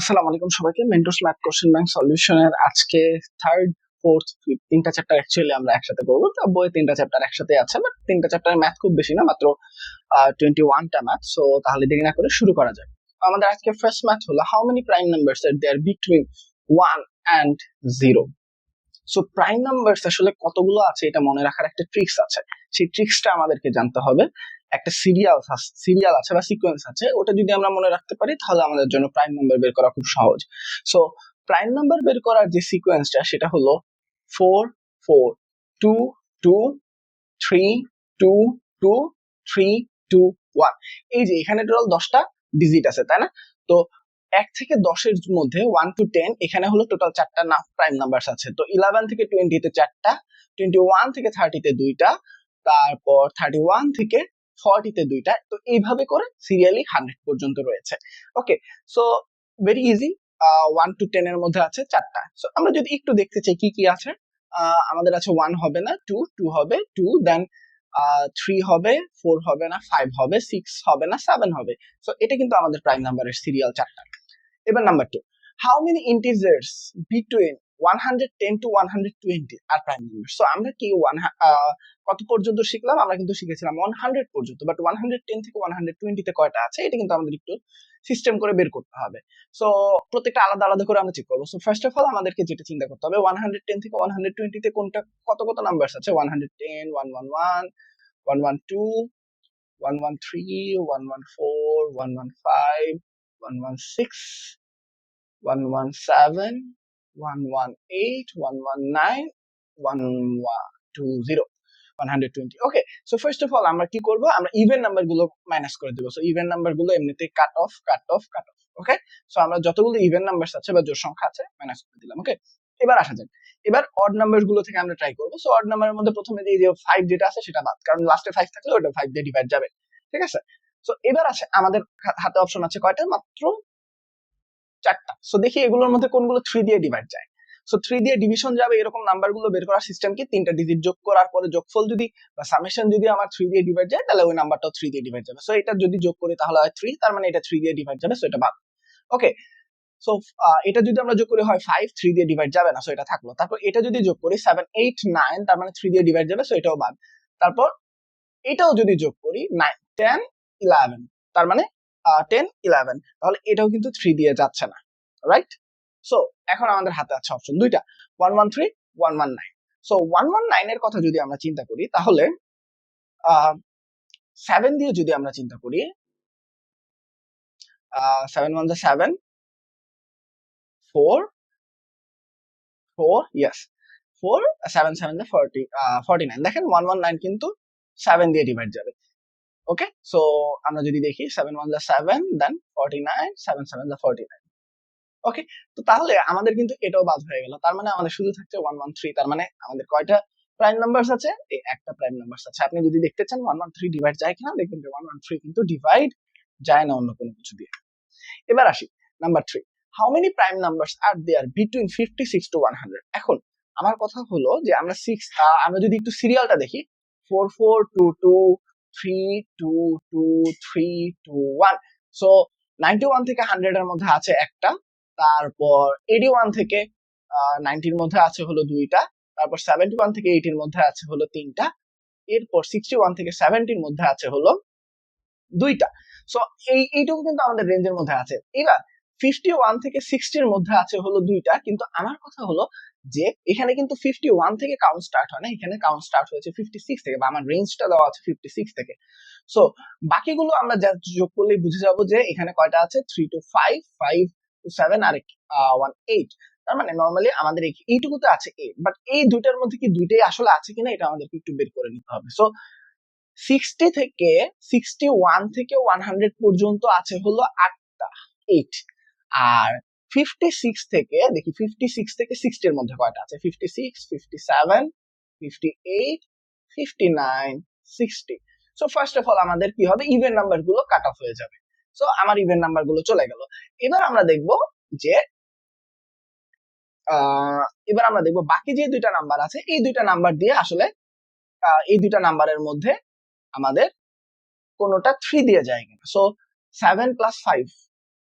আসসালামু আলাইকুম সবাইকে। মেন্টরস ম্যাথ কোশ্চেন ব্যাংক সলিউশনের আজকে থার্ড, ফোর্থ, ফিফথ তিনটা চ্যাপ্টার অ্যাকচুয়ালি আমরা একসাথে করবো। তো বইয়ে তিনটা চ্যাপ্টার একসাথে আছে, বাট তিনটা চ্যাপ্টারের ম্যাথ খুব বেশি না, মাত্র 21টা ম্যাথ। সো তাহলে দেরি না করে শুরু করা যাক। আমাদের আজকে ফার্স্ট ম্যাথ হলো how many prime numbers are there between 1 and 0। So prime numbers আসলে কতগুলো আছে এটা মনে রাখার একটা ট্রিক্স আছে। সেই ট্রিক্সটা আমাদেরকে জানতে হবে। একটা সিরিয়াল আছে বা সিকোয়েন্স আছে, ওটা যদি আমরা মনে রাখতে পারি তাহলে আমাদের জন্য প্রাইম নাম্বার বের করা খুব সহজ। সো প্রাইম নাম্বার বের করার যে সিকোয়েন্সটা সেটা হলো 4 4 2 2 3 2 2 3 2 1। এই যে এখানে টোটাল 10টা ডিজিট আছে, তাই না? তো 1 থেকে 10 এর মধ্যে 1 to 10 এখানে হলো টোটাল 4টা না প্রাইম নাম্বারস আছে। তো 11 থেকে 20 তে 4টা, 21 থেকে 30 তে 2টা, তারপর 31 থেকে 40 তে 2টা। তো এইভাবে করে সিরিয়ালি 100 পর্যন্ত রয়েছে। ওকে, সো ভেরি ইজি। 1 to 10 এর মধ্যে আছে 4টা। সো আমরা যদি একটু দেখতে চাই কি কি আছে, আমাদের আছে 1 হবে না, 2 হবে, 2 দেন 3 হবে, 4 হবে না, 5 হবে, 6 হবে না, 7 হবে। সো এটা কিন্তু আমাদের প্রাইম নাম্বারের সিরিয়াল 4টা। এবার number 2, how many integers between 110 to 120 are prime number. So আমরা কি কত পর্যন্ত শিখলাম? আমরা কিন্তু শিখেছিলাম 100 পর্যন্ত, বাট 110 থেকে 120 তে কয়টা আছে এটা কিন্তু আমাদের একটু সিস্টেম করে বের করতে হবে। সো প্রত্যেকটা আলাদা আলাদা করে আমরা চেক করবো। সো ফার্স্ট অফ অল আমাদেরকে যেটা চিন্তা করতে হবে, 110 থেকে 120 তে কোনটা কত কত নাম্বার আছে। 110, 111, 112, 113, 114, 115, 116, 117, 118, 119, 120, 120। ওকে, সো ফার্স্ট অফ অল আমরা কি করব, আমরা ইভেন নাম্বার গুলো মাইনাস করে দেবো। সো ইভেন নাম্বার গুলো এমনিতেই cut off cut off cut off. Okay, so আমরা যতগুলো ইভেন নাম্বার আছে বা জোড় সংখ্যা আছে মাইনাস করে দিলাম। ওকে, এবার আসা যাক, এবার অড নাম্বার গুলো থেকে আমরা ট্রাই করবো। সো অড নাম্বারের মধ্যে প্রথমে যে 5 যেটা আছে সেটা বাদ, কারণ লাস্টে 5 থাকলে ওটা 5 দিয়ে ডিভাইড যাবে। ঠিক আছে, সো এবার আছে আমাদের হাতে অপশন আছে কয়টা? মাত্র 4টা। সো দেখি এগুলোর মধ্যে কোনগুলো 3 দিয়ে ডিভাইড যায়। সো 3 দিয়ে ডিভিশন যাবে এরকম নাম্বারগুলো বের করার সিস্টেম কি, 3টা ডিজিট যোগ করার পরে যোগফল যদি বা সামেশন যদি আমার 3 দিয়ে ডিভাইড যায় তাহলে ওই নাম্বারটাও 3 দিয়ে ডিভাইড যাবে। সো এটা যদি যোগ করি তাহলে হয় 3, তার মানে এটা 3 দিয়ে ডিভাইড যাবে, সো এটা বাদ। ওকে, সো এটা যদি আমরা যোগ করি হয় 5, 3 দিয়ে ডিভাইড যাবে না, সো এটা থাকলো। তারপর এটা যদি যোগ করি 7 8 9, তার মানে 3 দিয়ে ডিভাইড যাবে, সো এটাও বাদ। তারপর এটাও যদি যোগ করি 9 10 11, তার মানে 10 11, তাহলে এটাও কিন্তু 3 দিয়ে যাচ্ছে না, রাইট? সো এখন আমাদের হাতে আছে অপশন দুইটা, 113, 119। সো 119 এর কথা যদি আমরা চিন্তা করি তাহলে 7 দিয়ে যদি আমরা চিন্তা করি, 7 1 7, 4 4, ইয়েস 4, 7 7 40, 49। দেখেন 119 কিন্তু 7 দিয়ে ডিভাইড যাবে। ওকে, সো আমরা যদি দেখি 7 1 7, দেন 49, 7 7 49। ওকে, তো তাহলে আমাদের কিন্তু এটাও বাদ হয়ে গেল, তার মানে আমাদের শুধু থাকছে 113। তার মানে আমাদের কয়টা প্রাইম নাম্বারস আছে? এই একটা প্রাইম নাম্বারস আছে। আপনি যদি দেখতে চান 113 ডিভাইড যায় কিনা, দেখবেন যে 113 কিন্তু ডিভাইড যায় না অন্য কোনো কিছু দিয়ে। এবার আসি number 3, how many prime numbers are there between 56 to 100। এখন আমার কথা হলো যে আমরা যদি একটু সিরিয়ালটা দেখি, 4 4 2 2 3 2 2 3 2 1। সো 91 থেকে 100 এর মধ্যে আছে একটা, তারপর 81 থেকে 90 এর মধ্যে আছে হলো দুইটা, তারপর 71 থেকে 80 এর মধ্যে আছে হলো তিনটা, এরপর 61 থেকে 70 এর মধ্যে আছে হলো দুইটা। সো এইটুকু কিন্তু আমাদের রেঞ্জের মধ্যে আছে। এবার 51 থেকে 60 এর মধ্যে আছে হলো দুইটা, কিন্তু আমার কথা হলো যে এখানে কিন্তু 51 থেকে কাউন্ট স্টার্ট হয় না, এখানে কাউন্ট স্টার্ট হয়েছে 56 থেকে, বা আমার রেঞ্জটা দেওয়া আছে 56 থেকে। সো বাকিগুলো আমরা যা যোগ করলেই বুঝে যাবো যে এখানে কয়টা আছে, 3 to 5, 5 to 7 আর 1 8। তার মানে নরমালি আমাদের এইটুকুতে আছে 8, বাট এই দুইটার মধ্যে কি দুইটাই আসলে আছে কিনা এটা আমাদেরকে একটু বের করে নিতে হবে। সো 60 থেকে 61 থেকে 100 পর্যন্ত আছে হলো 8টা 8। আর 56 থেকে দেখি 56 থেকে 60 এর মধ্যে কয়টা আছে, 56 57 58 59 60। সো ফার্স্ট অফ অল আমাদের কি হবে, ইভেন নাম্বার গুলো কাট অফ হয়ে যাবে। সো আমার ইভেন নাম্বার গুলো চলে গেল। এবার আমরা দেখব যে বাকি যে দুইটা নাম্বার আছে এই দুইটা নাম্বার দিয়ে আসলে এই দুইটা নাম্বারের মধ্যে আমাদের কোনোটা 3 দিয়ে যায় কিনা। সো 7 + 5,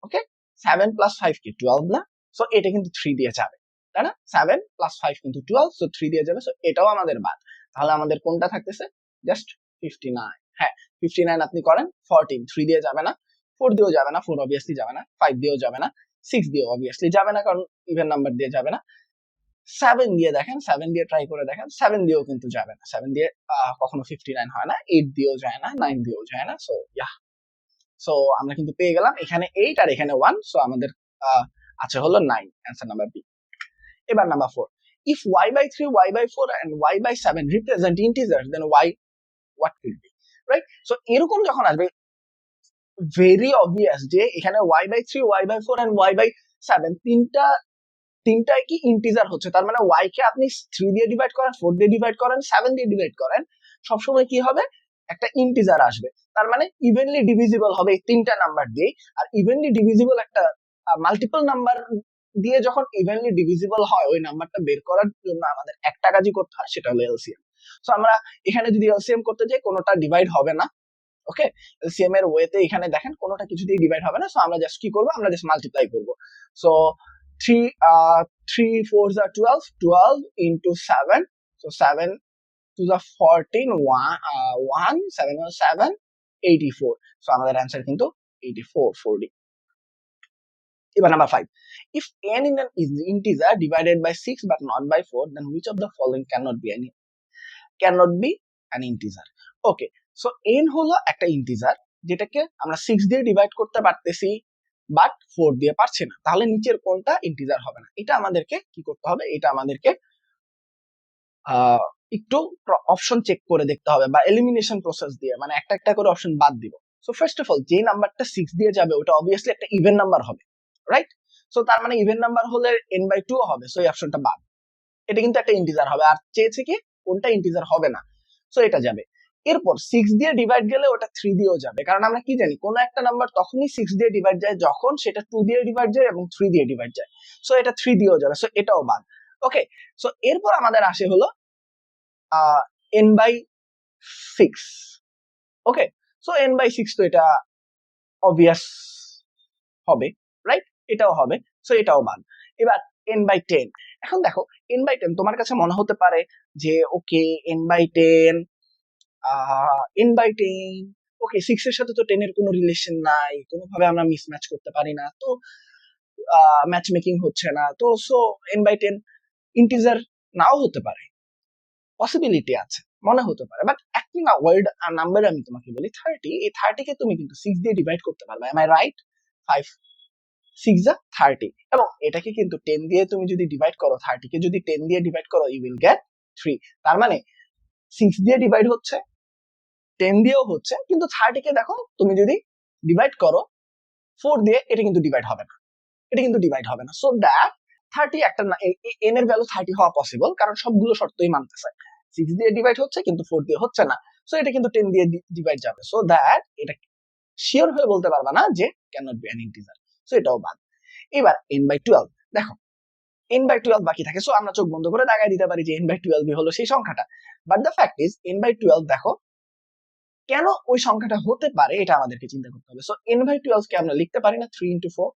ওকে, 7 প্লাস 5 কি 12 না? সো এটা কিন্তু 3 দিয়ে যাবে, তাই না? 7 প্লাস 5 কিন্তু 12, সো 3 দিয়ে যাবে, সো এটাও আমাদের বাদ। তাহলে আমাদের কোনটা থাকতেছে? জাস্ট 59। হ্যাঁ, 59 আপনি করেন। 14 3 দিয়ে যাবে না, 4 দিয়েও যাবে না, 4 অবভিয়াসলি যাবে না, 5 দিয়েও যাবে না, 6 দিয়েও অবভিয়াসলি যাবে না, কারণ ইভেন নাম্বার দিয়ে যাবে না। 7 দিয়ে দেখেন, 7 দিয়ে ট্রাই করে দেখেন, 7 দিয়েও কিন্তু যাবে না, 7 দিয়ে কখনো 59 হয় না, 8 দিয়েও যায় না, 9 দিয়েও যায় না। সো সো আমরা কিন্তু পেয়ে গেলাম এখানে 8 আর এখানে 1, সো আমাদের আছে হলো 9, অ্যান্সার নাম্বার বি। এবার number 4, if y/3, y/4 and y/7 represent integers, then y what will be, right? So এরকম যখন আসবে, ভেরি অবভিয়াস যে এখানে y/3, y/4 and y/7 তিনটাই কি ইন্টিজার হচ্ছে, তার মানে y কে আপনি 3 দিয়ে ডিভাইড করেন, 4 দিয়ে ডিভাইড করেন, 7 দিয়ে ডিভাইড করেন, সবসময় কি হবে? একটা ইন্টিজার আসবে। তার মানে ইভেনলি ডিভিজিবল হবে এই তিনটা নাম্বার দিয়ে। আর ইভেনলি ডিভিজিবল একটা মাল্টিপল নাম্বার দিয়ে যখন ইভেনলি ডিভিজিবল হয়, ওই নাম্বারটা বের করার জন্য আমাদের একটা কাজই করতে হয়, সেটা হলো এলসিএম। সো আমরা এখানে যদি এলসিএম করতে যাই, কোনোটা ডিভাইড হবে না। ওকে, এলসিএম এর ওয়েতে এখানে দেখেন কোনোটা কিছুতেই ডিভাইড হবে না। সো আমরা জাস্ট কি করবো? আমরা জাস্ট মাল্টিপ্লাই করবো। So 3 4s are 12, 12 into 7, so 7 to the 14, 1 7 or 7 84, so আমাদের অ্যান্সার কিন্তু 84 40। এবার number 5, if n is integer divided by 6 but not by 4, then which of the following cannot be an integer? Okay, so n হলো একটা integer যেটাকে আমরা 6 দিয়ে divide করতে পারতেছি বাট 4 দিয়ে পারছি না, তাহলে নিচের কোনটা ইন্টিজার হবে না? এটা আমাদেরকে কি করতে হবে? এটা আমাদেরকে একটু অপশন চেক করে দেখতে হবে, বা এলিমিনেশন প্রসেস দিয়ে, মানে একটা একটা করে অপশন বাদ দিব। সো ফার্স্ট অফ অল, যে নাম্বারটা 6 দিয়ে যাবে ওটা অবভিয়াসলি একটা ইভেন নাম্বার হবে, রাইট? সো তার মানে ইভেন নাম্বার হলে n/2 হবে, সো এই অপশনটা বাদ। এটা কিন্তু একটা ইন্টিজার হবে, আর চেয়েছে কি কোনটা ইন্টিজার হবে না, সো এটা যাবে। এরপর 6 দিয়ে ডিভাইড গেলে ওটা 3 দিয়েও যাবে, কারণ আমরা কি জানি কোন একটা নাম্বার তখনই 6 দিয়ে ডিভাইড যায় যখন সেটা 2 দিয়ে ডিভাইড যায় এবং 3 দিয়ে ডিভাইড যায়, সো এটা 3 দিয়েও যাবে, সো এটাও বাদ। ওকে, সো এরপর আমাদের আসে হলো n/6। ওকে, সো n/6 তো এটা অবভিয়াস হবে, রাইট? এটাও হবে, সো এটাও বাদ। এবার n/10, এখন দেখো n/10 তোমার কাছে মনে হতে পারে যে ওকে n/10 ওকে 6 এর সাথে তো 10 এর কোনো রিলেশন নাই, কোনোভাবে আমরা মিসম্যাচ করতে পারি না, তো ম্যাচ মেকিং হচ্ছে না, তো সো n/10 ইন্টিজার নাও হতে পারে, পসিবিলিটি আছে, মনে হতে পারে। বাট একটি না ওয়ার্ড আর নাম্বার আমি তোমাকে বলি 30, এই 30 কে তুমি কিন্তু 6 দিয়ে ডিভাইড করতে পারবে, এম আই রাইট? 5 6 যা 30, এবং এটাকে কিন্তু 10 দিয়ে তুমি যদি ডিভাইড করো, 30 কে যদি 10 দিয়ে ডিভাইড করো, ইউ উইল গেট 3। তার মানে 6 দিয়ে ডিভাইড হচ্ছে, 10 দিয়েও হচ্ছে, কিন্তু 30 কে দেখো তুমি যদি ডিভাইড করো 4 দিয়ে, এটা কিন্তু ডিভাইড হবে না, এটা কিন্তু ডিভাইড হবে না। সো দ্যাট 30 একটা n এর ভ্যালু 30 হওয়া পসিবল, কারণ সবগুলো শর্তই মানতেছে। 6 দিয়ে ডিভাইড হচ্ছে কিন্তু 4 দিয়ে হচ্ছে না, সো এটা কিন্তু 10 দিয়ে ডিভাইড যাবে। সো দ্যাট এটা শিওর হয়ে বলতে পারবা না যে cannot be an integer, so এটাও বাদ। এবার n/12, দেখো n/12 বাকি থাকে, সো আমরা চোখ বন্ধ করে দাগায় দিতে পারি যে n/12 হলো সেই সংখ্যাটা। But the fact is n/12, দেখো কেন ওই সংখ্যাটা হতে পারে এটা আমাদেরকে চিন্তা করতে হবে। সো n/12 কে আমরা লিখতে পারি না 3 into 4,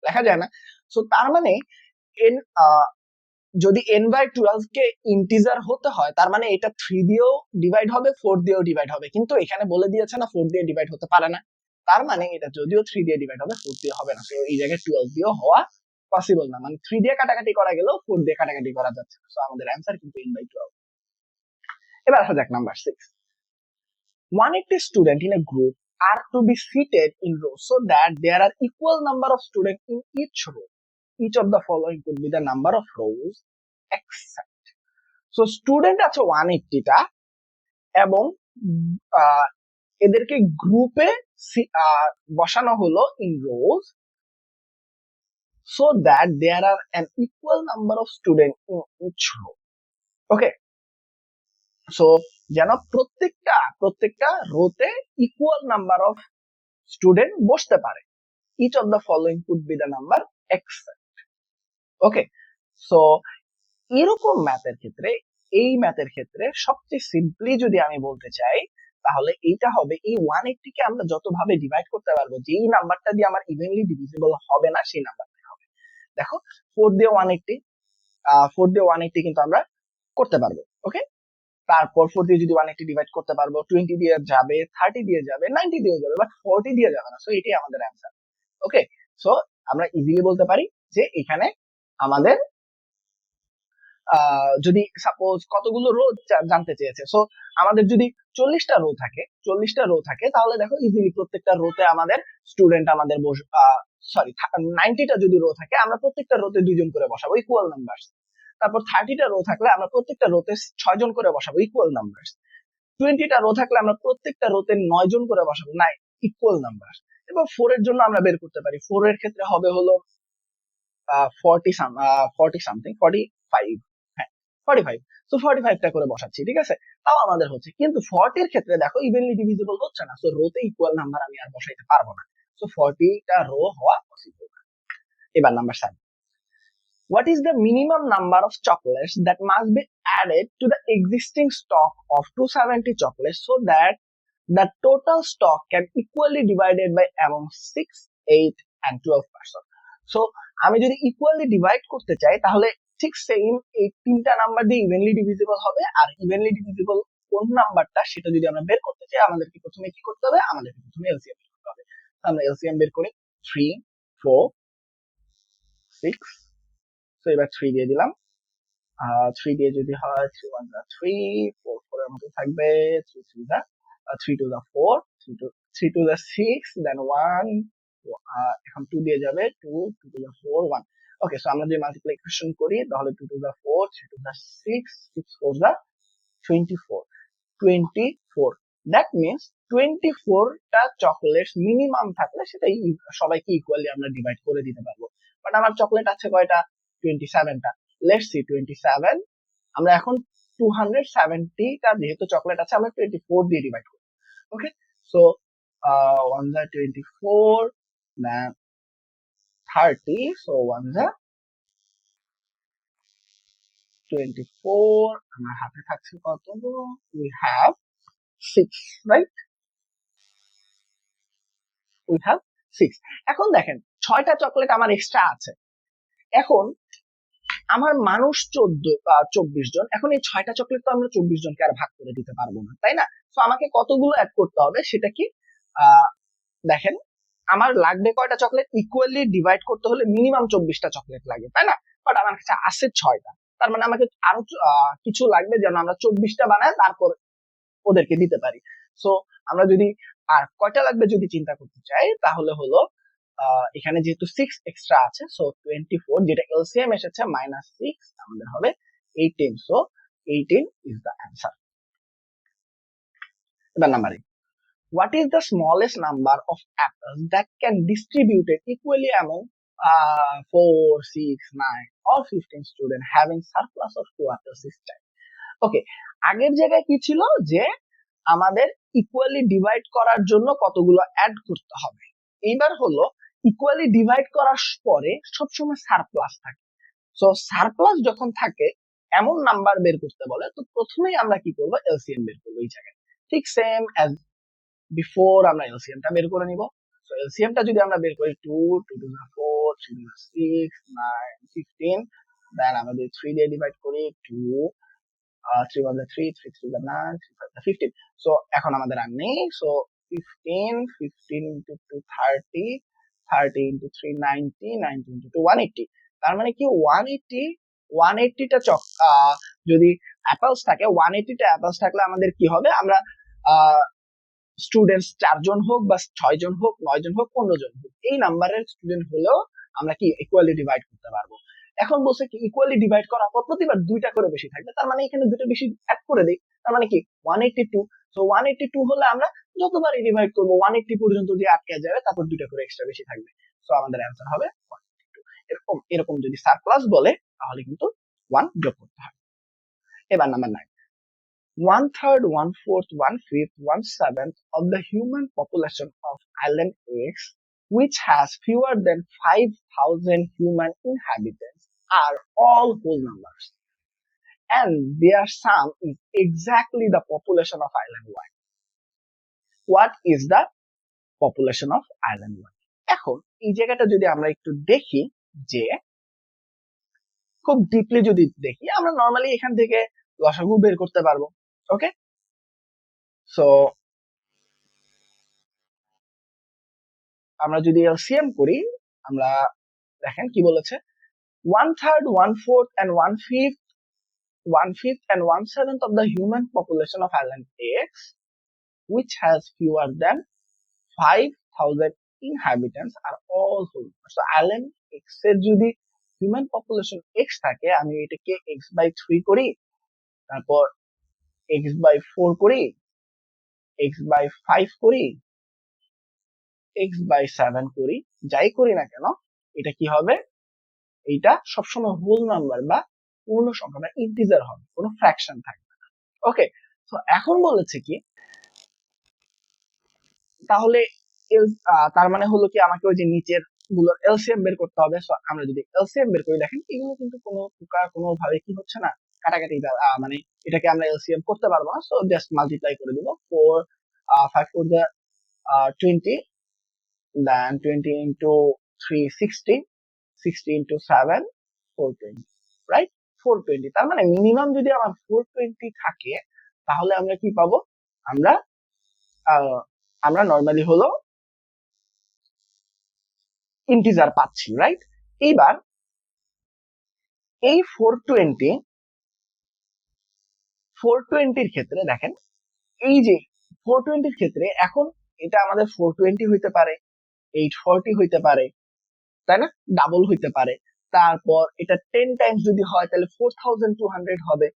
লেখা যায় না। সো তার মানে n যদি n/12 কে ইন্টিজার হতে হয়, তার মানে এটা 3 দিয়েও ডিভাইড হবে, 4 দিয়েও ডিভাইড হবে, কিন্তু এখানে বলে দিয়েছে না 4 দিয়ে ডিভাইড হতে পারে না, তার মানে এটা যদিও 3 দিয়ে ডিভাইড হবে, 4 দিয়ে হবে না। সো এই জায়গায় 12 দিয়েও হওয়া পসিবল না, মানে 3 দিয়ে কাটাকাটি করা গেলেও 4 দিয়ে কাটাকাটি করা যাচ্ছে। সো আমাদের অ্যান্সার কিন্তু n/12। এবার আসা যাক number 6, 180 students in a group are to be seated in rows so that there are equal number of students in each row. Each of the following could be the number of rows except. So student আছে 180 টা, এবং এদেরকে গ্রুপে বসানো হলো in rows so that there are an equal number of students in each row. Okay, so যেন প্রত্যেকটা রোতে equal number of student বসতে পারে। each of the following could be the number except. Okay, so এরকম ম্যাথের ক্ষেত্রে, এই ম্যাথের ক্ষেত্রে সবচেয়ে সিম্পলি যদি আমি বলতে চাই, তাহলে এইটা হবে এই 180 কে আমরা যতভাবে ডিভাইড করতে পারবো, যেই নাম্বারটা দিয়ে আমার ইভেনলি ডিভিজিবল হবে না সেই নাম্বারটা হবে। দেখো 4 দিয়ে 180, 4 দিয়ে 180 কিন্তু আমরা করতে পারবো। ওকে, তারপর 4 দিয়ে যদি 180 ডিভাইড করতে পারবো, 20 দিয়ে যাবে, 30 দিয়ে যাবে, 90 দিয়ে যাবে, বাট 40 দিয়ে যাবে না। সো এটাই আমাদের অ্যান্সার। ওকে, সো আমরা ইজিলি বলতে পারি যে এখানে আমাদের যদি সাপোজ কতগুলো রো জানতে চেয়েছে, সো আমাদের যদি 40টা রো থাকে, 40টা রো থাকে, তাহলে দেখো ইজিলি প্রত্যেকটা রোতে আমাদের স্টুডেন্ট আমাদের সরি 90টা যদি রো থাকে, আমরা প্রত্যেকটা রোতে 2জন করে বসাবো, ইকুয়াল নাম্বার। তারপর 30টা রো থাকলে আমরা প্রত্যেকটা রোতে 6জন করে বসাবো, ইকুয়াল নাম্বার। 20টা রো থাকলে আমরা প্রত্যেকটা রোতে 9জন করে বসাবো, 9 ইকুয়াল নাম্বার। এবং 4 এর জন্য আমরা বের করতে পারি, 4 এর ক্ষেত্রে হবে হলো 40 সামথিং 45, হ্যাঁ 45। সো 45টা করে বসাচ্ছি, ঠিক আছে, তাও আমাদের হচ্ছে। কিন্তু 40 এর ক্ষেত্রে দেখো ইভেনলি ডিভিজিবল হচ্ছে না, সো রোতে ইকুয়াল নাম্বার আমি আর বসাইতে পারবো না, সো 40টা রো হওয়া পসিবল। এবার number 7, what is the minimum number of chocolates that must be added to the existing stock of 270 chocolates so that the total stock can equally divided by among 6, 8 and 12 person? So আমি যদি equally divide করতে চাই তাহলে ঠিক same এই তিনটা number দিয়ে evenly divisible হবে। আর ইভেনলি ডিভিজিবল কোন নাম্বারটা সেটা যদি আমরা বের করতে চাই, আমাদেরকে প্রথমে কি করতে হবে, আমাদেরকে প্রথমে এলসিএম বের করতে হবে। আমরা এলসিএম বের করি, 3, 4, 6। তো এবার 3 দিয়ে দিলাম, 3 দিয়ে যদি হয় 3 1 3, 4 4 এর মধ্যে থাকবে, 3 3 3 2 4, 3 2 6, দেন 1, এখন 2 দিয়ে যাবে, 2 2 2 4 1। ওকে, সো আমরা যদি মাল্টিপ্লিকেশন করি তাহলে 2 2 4, 3 2 6, 6 4 24, 24। দ্যাট মিনস 24টা চকলেটস মিনিমাম থাকলে সেটাই সবাইকে ইকুয়ালি আমরা ডিভাইড করে দিতে পারবো। বাট আমার চকলেট আছে কয়টা, 27টা। লেটস সি 27, আমরা এখন 270টা যেহেতু চকলেট আছে, আমরা 24 দিয়ে ডিভাইড করব। ওকে, সো 1 24, then 30, so 1 24, আমার হাতে থাকছে কত, we have 6, right? we have 6। এখন দেখেন 6টা চকলেট আমার এক্সট্রা আছে, এখন আমার মানুষ 24 জন, এখন এই 6টা চকলেট তো আমরা 24 জনকে আর ভাগ করে দিতে পারবো না, তাই না? তো আমাকে কতগুলো অ্যাড করতে হবে সেটা কি, দেখেন আমার লাগবে কয়টা চকলেট, ইকুয়ালি ডিভাইড করতে হলে মিনিমাম 24টা চকলেট লাগে, তাই না? বাট আমার কাছে আছে 6টা, তার মানে আমাকে আরো কিছু লাগবে যেন আমরা 24টা বানাই তারপর ওদেরকে দিতে পারি। সো আমরা যদি আর কয়টা লাগবে যদি চিন্তা করতে চাই, তাহলে হলো এখানে যেহেতু 6 এক্সট্রা আছে, সো 24 যেটা এলসিএম এসেছে -6, আমাদের হবে 18। So 18 is the answer. এবার number 8, what is the smallest number of apples that can distribute it equally among 4, 6, 9 or 15 students having surplus of 2 apples each time? ওকে, আগের জায়গায় কি ছিল যে আমাদের ইকুয়ালি ডিভাইড করার জন্য কতগুলো অ্যাড করতে হবে, এইবার হলো ইকুয়ালি ডিভাইড করার পরে সবসময় সারপ্লাস থাকে। সো সারপ্লাস যখন থাকে এমন নাম্বার বের করতে বলে, তো প্রথমেই আমরা কি করবো, এলসিএম বের করবো এই জায়গায়, ঠিক সেম অ্যাজ বিফোর আমরা এলসিএমটা বের করে নিব। সো এলসিএমটা যদি আমরা বের করি 2 2 2 4, 3 2 6, 9 15, দেন আমরা যদি 3 দিয়ে ডিভাইড করি 2, 3 1 3, 3 3 9, 3 5 15। সো এখন আমাদের আর নেই, সো 15 15 into 2 30, 30 into 3 90, 90 into 2 180। তার মানে কি 180টা যদি অ্যাপেলস থাকে, 180টা অ্যাপেলস থাকলে আমাদের কি হবে, আমরা স্টুডেন্টস 4 জন হোক বা 6 জন হোক, 9 জন হোক, 15 জন হোক, এই নাম্বারের স্টুডেন্ট হলেও আমরা কি ইকুয়ালি ডিভাইড করতে পারবো। এখন বলছে কি ইকুয়ালি ডিভাইড করার পর প্রতিবার 2টা করে বেশি থাকবে, তার মানে এখানে 2টা বেশি অ্যাড করে দেই, তার মানে কি 182। সো 182 হলে আমরা যতবারই ডিভাইড করব 180 পর্যন্ত দিয়ে আটকে যাবে, তারপর 2টা করে এক্সট্রা বেশি থাকবে। সো আমাদের অ্যান্সার হবে 182। এরকম যদি সারপ্লাস বলে তাহলে কিন্তু 1 যোগ করতে হবে। এবার number 9, 1/3, 1/4, 1/5, 1/7 of the human population of island X, which has fewer than 5,000 human inhabitants, are all whole numbers, and their sum is exactly the population of island Y. What is the population of island 1। এখন এই জায়গাটা যদি আমরা একটু দেখি, যে খুব deeply যদি দেখি, আমরা নরমালি এখান থেকে লসাগু বের করতে পারবো। ওকে, সো আমরা যদি এলসিএম করি, আমরা দেখেন কি বলেছে, 1/3, 1/4 and 1/5 and 1/7 of the human population of island X, which has fewer than 5,000 inhabitants, are all human. So island X এর যদি হিউম্যান পপুলেশন x থাকে, আমি এটাকে x/3 করি, তারপর x/4 করি, x/5 করি, x/7 করি, যাই করি না কেন, এটা কি হবে, এটা সবসময় হোল নাম্বার বা পূর্ণ সংখ্যা বা ইন্টিজার হবে, কোনো ফ্র্যাকশন থাকবে না। ওকে, তো এখন বলেছে কি, তাহলে তার মানে হলো কি, আমাকে ওই যে নিচের গুলোর এলসিএম বের করতে হবে। সো আমরা যদি এলসিএম বের করি, দেখেন এগুলো কিন্তু কোনো ভাবে কি হচ্ছে না, কাটাকাটি, মানে এটাকে আমরা এলসিএম করতে পারবো না। সো জাস্ট মাল্টিপ্লাই করে দিব, 5 4 যা 20, দেন 20 into 3 60, 60 into 7 420, রাইট, 420। তার মানে মিনিমাম যদি আমার 420 থাকে, তাহলে আমরা কি পাবো, আমরা আমরা নরমালি হলো ইন্টিজার পাচ্ছি, রাইট। এইবার এই 420 ক্ষেত্রে দেখেন, এই যে 420 ক্ষেত্রে এখন এটা আমাদের 420 হইতে পারে, 840 হইতে পারে, তাই না, ডাবল হইতে পারে। তারপর এটা 10 টাইমস যদি হয়, তাহলে 4200 হবে,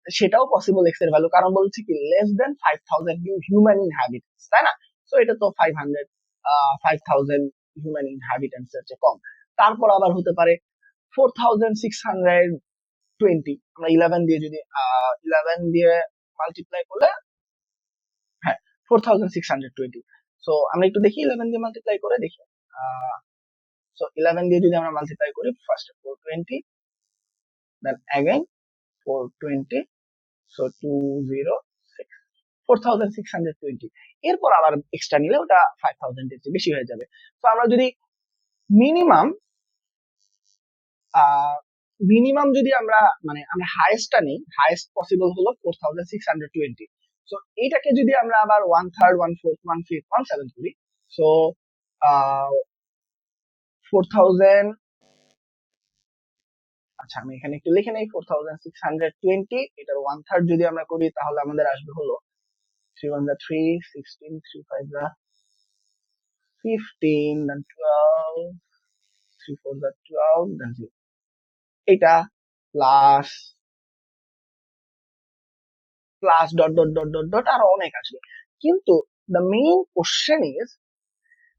সেটাও পসিবল এক্স এর ভ্যালু, কারণ বলছি কি লেস দেন 5000 হিউম্যান ইনহ্যাবিটেন্টস, তাই না। সো এটা তো 5000 হিউম্যান ইনহ্যাবিটেন্টস এর চেয়ে কম। তারপর আবার হতে পারে 4620, আমরা 11 দিয়ে যদি 11 দিয়ে মাল্টিপ্লাই করলে, হ্যাঁ 4620। সো আমরা একটু দেখি 11 দিয়ে মাল্টিপ্লাই করে দেখি। সো 11 দিয়ে যদি আমরা মাল্টিপ্লাই করি, ফার্স্ট 420, দেন अगेन 420, সো 206, 4620। এরপর আবার এক্সট্রা নিলে ওটা 5000 এর চেয়ে বেশি হয়ে যাবে। তো আমরা যদি মিনিমাম মিনিমাম যদি আমরা মানে আমরা হাইয়েস্টটা নেই, হাইয়েস্ট পসিবল হলো 4620। সো এইটাকে যদি আমরা আবার 1/3, 1/4, 1/5, 1/7 করি, সো 4000, আচ্ছা আমি এখানে একটু লিখে নেই, 4620, এটার 1/3 যদি আমরা করি, তাহলে আমাদের আসবে হলো 3 1 3, 16, 3 5 15, then 12, 3 4 12, then 0, এটা plus plus dot dot dot dot dot আরো অনেক আসবে। কিন্তু দ্য মেইন কোশ্চেন ইজ,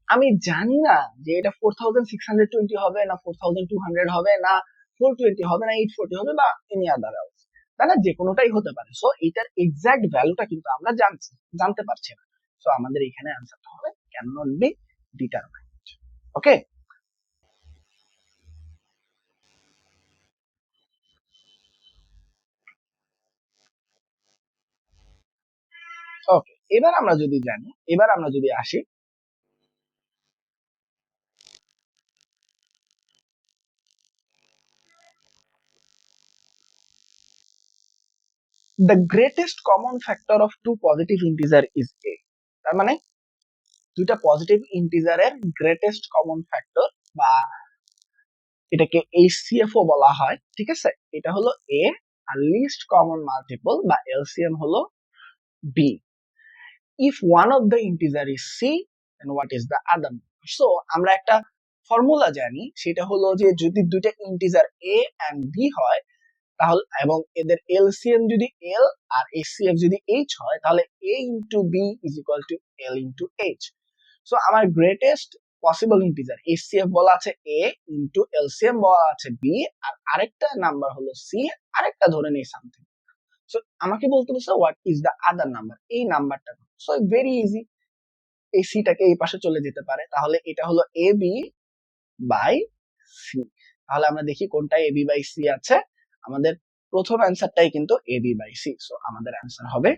আমি জানি না যে এটা 4620 হবে না 4200 হবে না 420 হবে না 840 হবে বা এনি আদার এলস, তাই না, যে কোনোটাই হতে পারে। সো এটার এক্সাক্ট ভ্যালুটা কিন্তু আমরা জানতে পারছি না। সো আমাদের এখানে অ্যান্সারটা হবে ক্যান নট বি ডিটারমাইন্ড। ওকে, ওকে, এবার আমরা যদি জানি, এবার আমরা যদি আসি, the greatest common factor of two positive integer is a, তার মানে দুইটা পজিটিভ ইন্টিজারের গ্রেটেস্ট কমন ফ্যাক্টর বা এটাকে এইচসিএফও বলা হয়, ঠিক আছে, এটা হলো এ, আর লিস্ট কমন মাল্টিপল বা এলসিএম হলো B. If one of the integer is C, then what is the other. So আমরা একটা ফর্মুলা জানি, সেটা হলো যে যদি দুইটা ইন্টিজার এ এন্ড বি হয়, তাহলে এবং এদের এলসিএম যদি এল আর এইচসিএফ যদি এইচ হয়, তাহলে A into B is equal to L into H. So আমার গ্রেটেস্ট পসিবল ইন্টিজার এইচসিএফ বলা আছে এ, ইন্টু এলসিএম বলা আছে বি, আর আরেকটা নাম্বার হলো সি, আরেকটা ধরে নেই সামথিং। সো আমাকে বলতে বলছে what is the other number, এই নাম্বারটা। সো ভেরি ইজি, এই সিটাকে এই পাশে চলে যেতে পারে, তাহলে এটা হলো এ বি বাই সি। তাহলে আমরা দেখি কোনটা এ বি বাই সি আছে। আমাদের প্রথম অ্যান্সারটাই কিন্তু A B by C. So আমাদের অ্যান্সার হবে